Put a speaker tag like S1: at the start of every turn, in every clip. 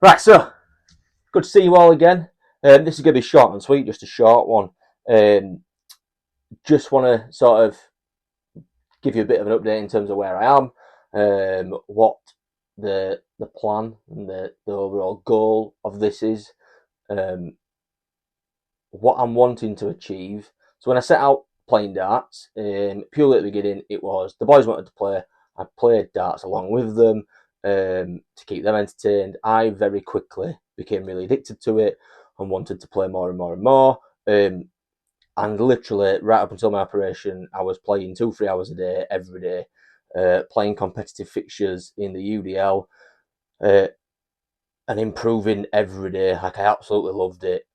S1: Right, so good to see you all again. This is going to be short and sweet, just a short one. Um, just want to sort of give you a bit of an update in terms of where I am, what the plan and the overall goal of this is, um, what I'm wanting to achieve. So when I set out playing darts, purely at the beginning, it was the boys wanted to play. I played darts along with them to keep them entertained. I very quickly became really addicted to it and wanted to play more and more and more. And literally, right up until my operation, I was playing 2-3 hours a day, every day, playing competitive fixtures in the UDL. And improving every day. Like, I absolutely loved it.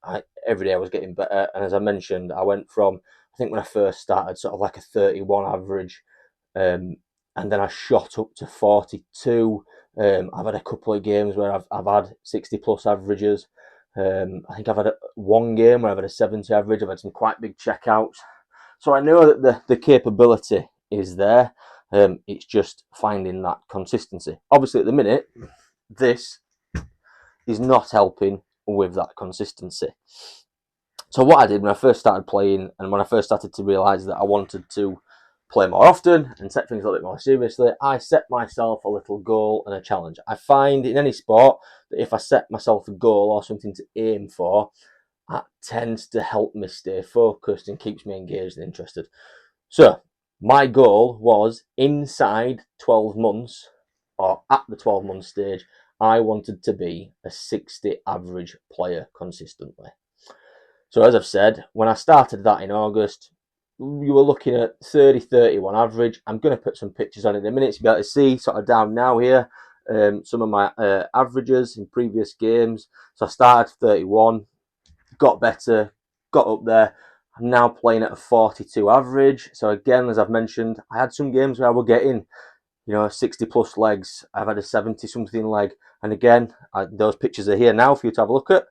S1: Every day I was getting better. And as I mentioned, I went from, I think when I first started, sort of like a 31 average, and then I shot up to 42. I've had a couple of games where I've had 60 plus averages. I think I've had one game where I've had a 70 average. I've had some quite big checkouts. So I know that the capability is there. It's just finding that consistency. Obviously, at the minute, this is not helping with that consistency. So what I did when I first started playing, and when I first started to realise that I wanted to play more often and take things a little bit more seriously, I set myself a little goal and a challenge. I find in any sport that if I set myself a goal or something to aim for, that tends to help me stay focused and keeps me engaged and interested. So my goal was inside 12 months, or at the 12-month stage, I wanted to be a 60 average player consistently. So as I've said, when I started that in August, you were looking at 30, 31 average. I'm going to put some pictures on in a minute to be able to see sort of down now here some of my averages in previous games. So I started 31, got better, got up there. I'm now playing at a 42 average. So again, as I've mentioned, I had some games where I were getting 60 plus legs. I've had a 70 something leg. And again, those pictures are here now for you to have a look at.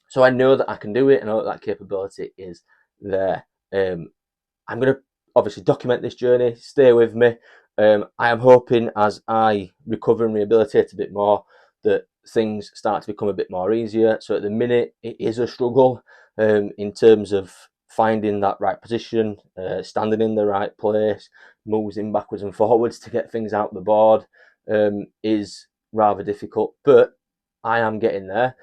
S1: So I know that I can do it. I know that capability is there. I'm going to obviously document this journey. Stay with me. I am hoping as I recover and rehabilitate a bit more that things start to become a bit more easier. So at the minute, it is a struggle in terms of finding that right position, standing in the right place, moving backwards and forwards to get things out the board is rather difficult. But I am getting there.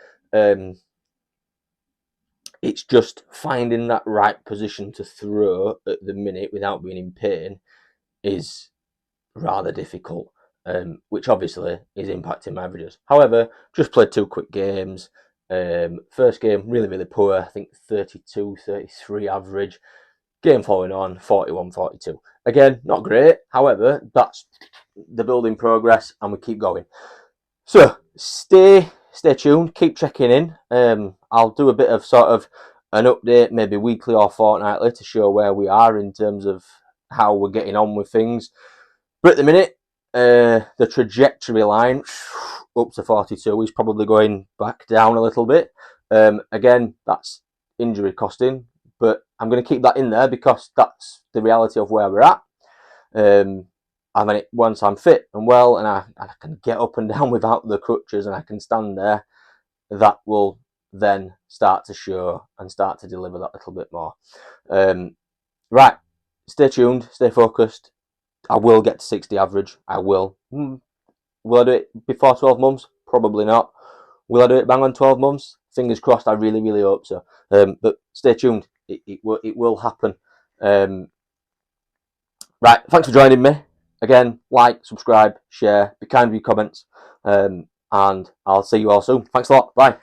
S1: It's just finding that right position to throw at the minute without being in pain is rather difficult, which obviously is impacting my averages. However, just played 2 quick games. First game, really, really poor. I think 32, 33 average. Game following on, 41, 42. Again, not great. However, that's the building progress and we keep going. So stay tuned, keep checking in. I'll do a bit of sort of an update, maybe weekly or fortnightly, to show where we are in terms of how we're getting on with things. But at the minute, the trajectory line up to 42 is probably going back down a little bit. Again, that's injury costing, but I'm going to keep that in there because that's the reality of where we're at. I mean, once I'm fit and well and I can get up and down without the crutches and I can stand there, that will then start to show and start to deliver that little bit more. Right, stay tuned, stay focused. I will get to 60 average. I will. Will I do it before 12 months? Probably not. Will I do it bang on 12 months? Fingers crossed. I really, really hope so. But stay tuned. It will happen. Right, thanks for joining me. Again, like, subscribe, share, be kind with your comments, and I'll see you all soon. Thanks a lot. Bye.